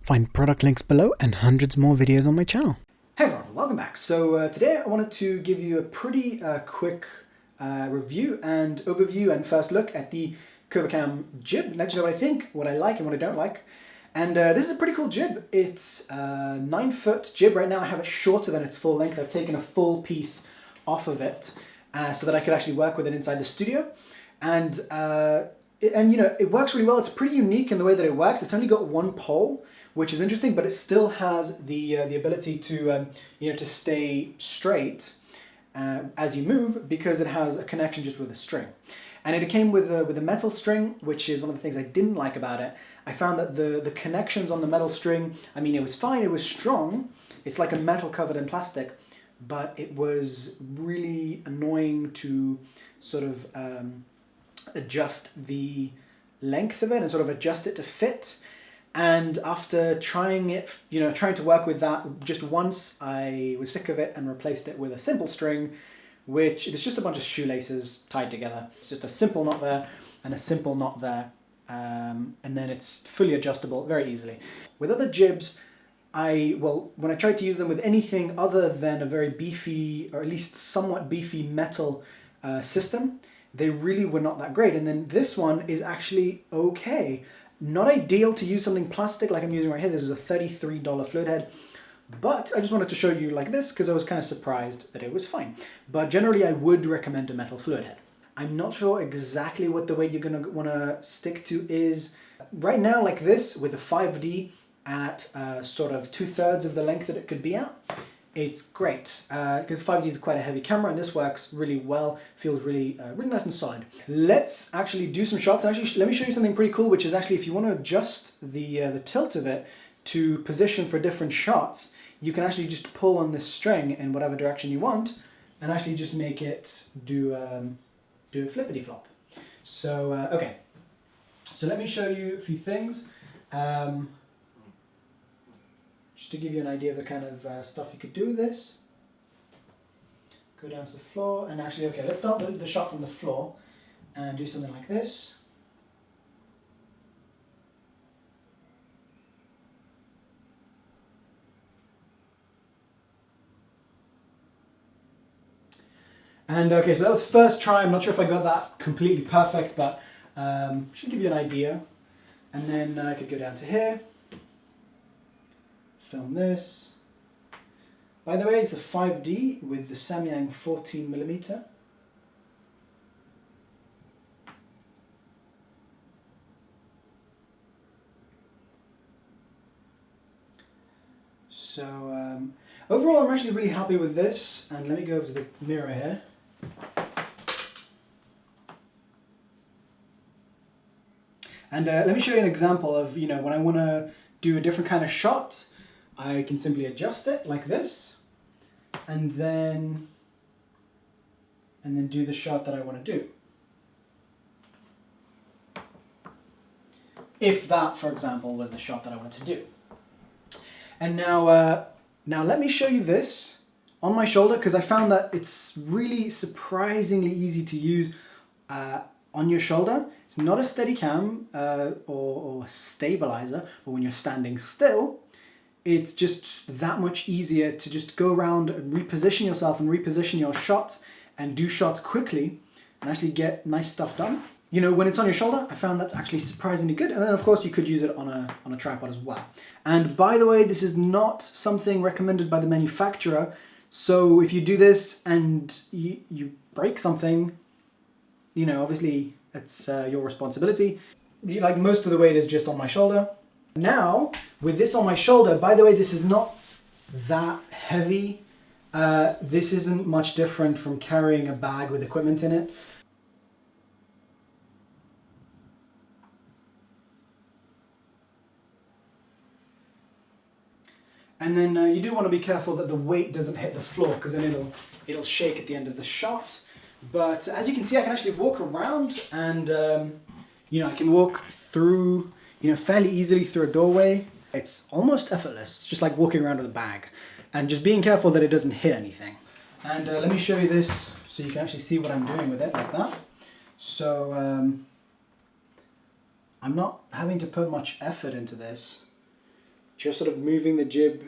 Find product links below and hundreds more videos on my channel. Hey everyone, welcome back. So today I wanted to give you a pretty quick review and overview and first look at the Kovacam jib. Let you know what I think, what I like and what I don't like. And this is a pretty cool jib. It's a 9-foot jib. Right now I have it shorter than its full length. I've taken a full piece off of it so that I could actually work with it inside the studio. And you know, it works really well. It's pretty unique in the way that it works. It's only got one pole, which is interesting, but it still has the ability to you know, to stay straight as you move, because it has a connection just with a string. And it came with a metal string, which is one of the things I didn't like about it. I found that the connections on the metal string, I mean, it was fine, it was strong. It's like a metal covered in plastic, but it was really annoying to sort of adjust the length of it and sort of adjust it to fit. And after trying it, you know, trying to work with that just once, I was sick of it and replaced it with a simple string, which is just a bunch of shoelaces tied together. It's just a simple knot there and a simple knot there. And then it's fully adjustable very easily. With other jibs, when I tried to use them with anything other than a very beefy, or at least somewhat beefy metal system, they really were not that great. And then this one is actually okay. Not ideal to use something plastic like I'm using right here. This is a $33 fluid head, but I just wanted to show you like this because I was kind of surprised that it was fine. But generally I would recommend a metal fluid head. I'm not sure exactly what the weight you're going to want to stick to is. Right now, like this, with a 5D at sort of 2/3 of the length that it could be at, it's great because 5D is quite a heavy camera, and this works really well, feels really really nice and solid. Let's actually do some shots. And actually, let me show you something pretty cool, which is actually if you want to adjust the tilt of it to position for different shots, you can actually just pull on this string in whatever direction you want, and actually just make it do a flippity flop. So okay, so let me show you a few things. Just to give you an idea of the kind of stuff you could do with this. Go down to the floor, and actually, okay, let's start the shot from the floor and do something like this. And okay, so that was first try. I'm not sure if I got that completely perfect, but should give you an idea. And then I could go down to here. Film this. By the way, it's a 5D with the Samyang 14mm. So overall, I'm actually really happy with this. And let me go over to the mirror here. And let me show you an example of, you know, when I want to do a different kind of shot, I can simply adjust it like this, and then do the shot that I want to do. If that, for example, was the shot that I wanted to do. And now let me show you this on my shoulder, because I found that it's really surprisingly easy to use on your shoulder. It's not a steady cam or stabilizer, but when you're standing still, it's just that much easier to just go around and reposition yourself and reposition your shots and do shots quickly and actually get nice stuff done. You know, when it's on your shoulder, I found that's actually surprisingly good. And then of course you could use it on a tripod as well. And by the way, this is not something recommended by the manufacturer. So if you do this and you break something, you know, obviously it's your responsibility. Like, most of the weight is just on my shoulder. Now, with this on my shoulder, by the way, this is not that heavy. This isn't much different from carrying a bag with equipment in it. And then you do want to be careful that the weight doesn't hit the floor, because then it'll shake at the end of the shot. But as you can see, I can actually walk around, and you know, I can walk through, you know, fairly easily through a doorway. It's almost effortless. It's just like walking around with a bag, and just being careful that it doesn't hit anything. And let me show you this so you can actually see what I'm doing with it, like that. So I'm not having to put much effort into this. just sort of moving the jib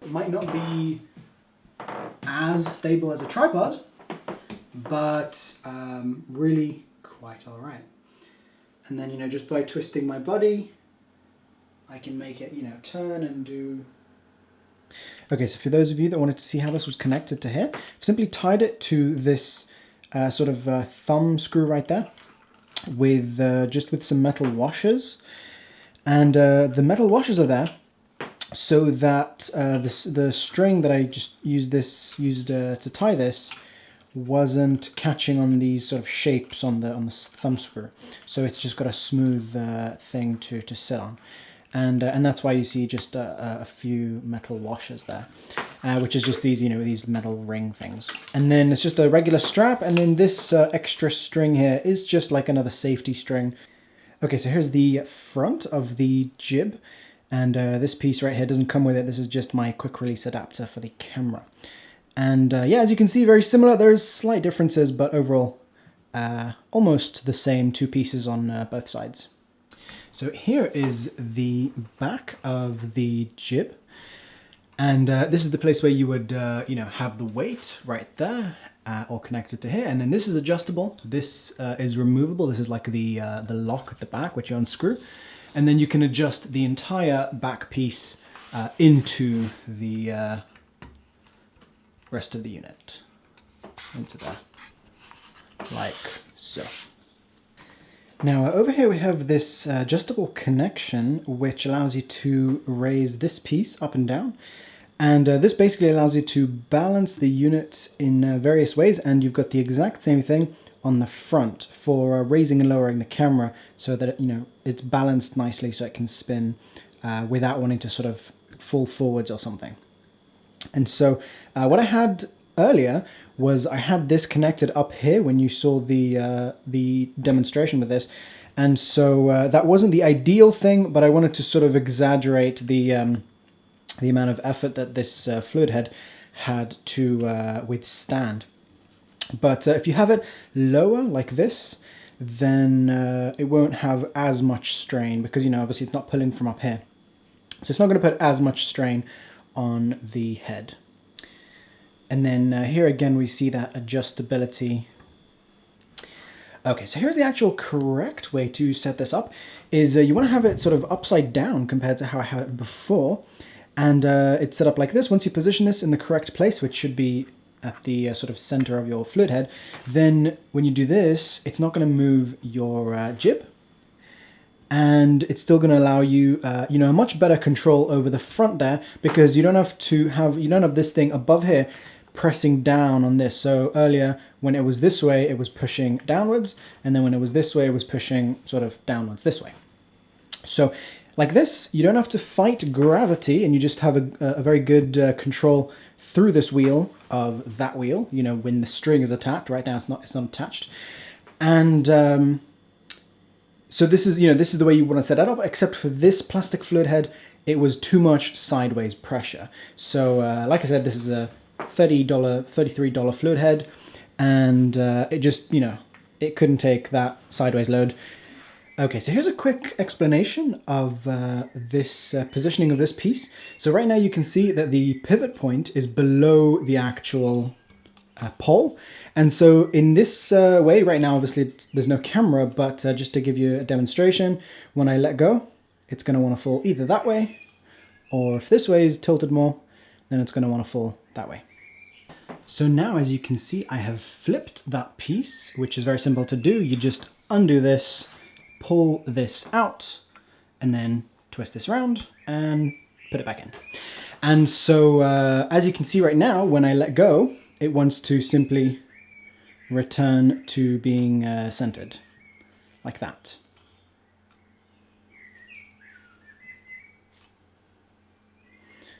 It might not be as stable as a tripod, but really quite all right. And then, you know, just by twisting my body, I can make it, you know, turn and do... Okay, so for those of you that wanted to see how this was connected to here, I've simply tied it to this sort of thumb screw right there with just with some metal washers. And the metal washers are there so that the string that I just used to tie this wasn't catching on these sort of shapes on the thumb screw. So it's just got a smooth thing to sit on. And that's why you see just a few metal washers there, which is just these, you know, these metal ring things. And then it's just a regular strap, and then this extra string here is just like another safety string. Okay, so here's the front of the jib, and this piece right here doesn't come with it. This is just my quick release adapter for the camera. And yeah, as you can see, very similar. There's slight differences, but overall almost the same two pieces on both sides. So here is the back of the jib, and this is the place where you would you know, have the weight right there, or connected to here, and then this is adjustable. This is removable. This is like the lock at the back, which you unscrew, and then you can adjust the entire back piece into the rest of the unit, into there, like so. Now over here we have this adjustable connection which allows you to raise this piece up and down, and this basically allows you to balance the unit in various ways, and you've got the exact same thing on the front for raising and lowering the camera so that, you know, it's balanced nicely so it can spin without wanting to sort of fall forwards or something. And so what I had earlier was I had this connected up here when you saw the demonstration with this, and so that wasn't the ideal thing, but I wanted to sort of exaggerate the amount of effort that this fluid head had to withstand. But if you have it lower like this, then it won't have as much strain, because, you know, obviously it's not pulling from up here, so it's not going to put as much strain on the head. And then here again we see that adjustability. Okay, so here's the actual correct way to set this up, is you want to have it sort of upside down compared to how I had it before, and it's set up like this. Once you position this in the correct place, which should be at the sort of center of your fluid head, then when you do this, it's not going to move your jib, and it's still going to allow you, you know, much better control over the front there, because you don't have this thing above here pressing down on this. So earlier when it was this way, it was pushing downwards, and then when it was this way, it was pushing sort of downwards this way. So like this, you don't have to fight gravity, and you just have a very good control through this wheel of that wheel, you know, when the string is attached. Right now it's not attached. And so this is, you know, this is the way you want to set that up, except for this plastic fluid head, it was too much sideways pressure. So like I said, this is a $33 fluid head, and it just, you know, it couldn't take that sideways load. Okay, so here's a quick explanation of this positioning of this piece. So right now you can see that the pivot point is below the actual pole, and so in this way, right now obviously there's no camera, but just to give you a demonstration, when I let go, it's going to want to fall either that way, or if this way is tilted more, then it's going to want to fall that way. So now, as you can see, I have flipped that piece, which is very simple to do. You just undo this, pull this out, and then twist this around and put it back in. And so as you can see right now, when I let go, it wants to simply return to being centered, like that.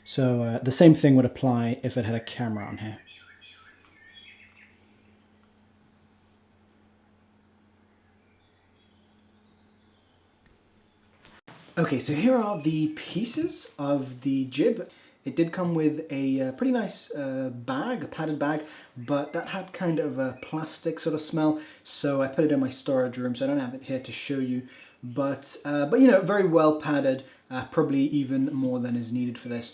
So the same thing would apply if it had a camera on here. Okay, so here are the pieces of the jib. It did come with a pretty nice bag, a padded bag, but that had kind of a plastic sort of smell, so I put it in my storage room, so I don't have it here to show you. But you know, very well padded, probably even more than is needed for this.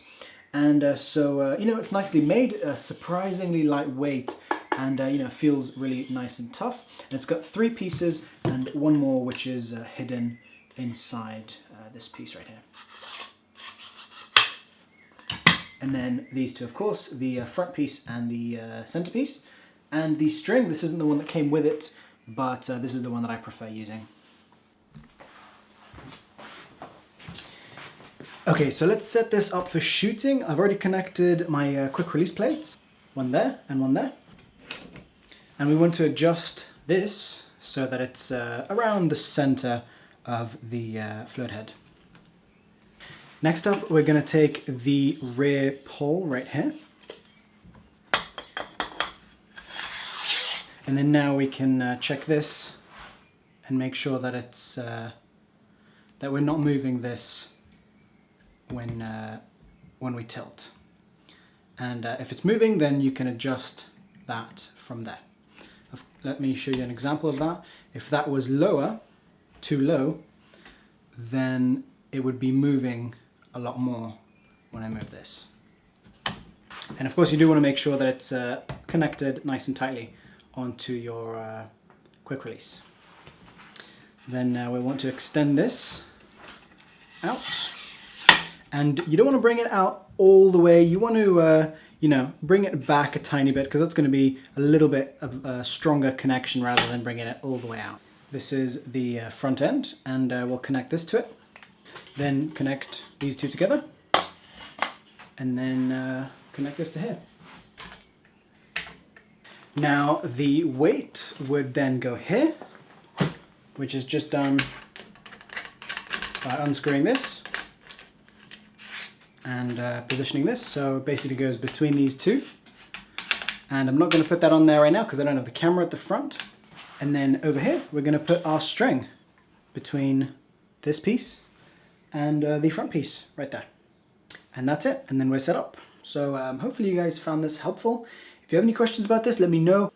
And you know, it's nicely made, surprisingly lightweight, and you know, feels really nice and tough. And it's got 3 pieces and one more which is hidden inside this piece right here. And then these two, of course, the front piece and the center piece. And the string, this isn't the one that came with it, but this is the one that I prefer using. Okay, so let's set this up for shooting. I've already connected my quick release plates. One there and one there. And we want to adjust this so that it's around the center of the float head. Next up, we're going to take the rear pole right here. And then now we can check this and make sure that it's that we're not moving this when we tilt. And if it's moving, then you can adjust that from there. Let me show you an example of that. If that was lower, too low, then it would be moving a lot more when I move this. And of course you do want to make sure that it's connected nice and tightly onto your quick release. Then we want to extend this out. And you don't want to bring it out all the way. You want to, you know, bring it back a tiny bit, because that's going to be a little bit of a stronger connection rather than bringing it all the way out. This is the front end, and we'll connect this to it. Then connect these two together, and then connect this to here. Now the weight would then go here, which is just done by unscrewing this and positioning this. So it basically goes between these two. And I'm not going to put that on there right now because I don't have the camera at the front. And then over here, we're going to put our string between this piece and the front piece right there. And that's it. And then we're set up. So hopefully you guys found this helpful. If you have any questions about this, let me know.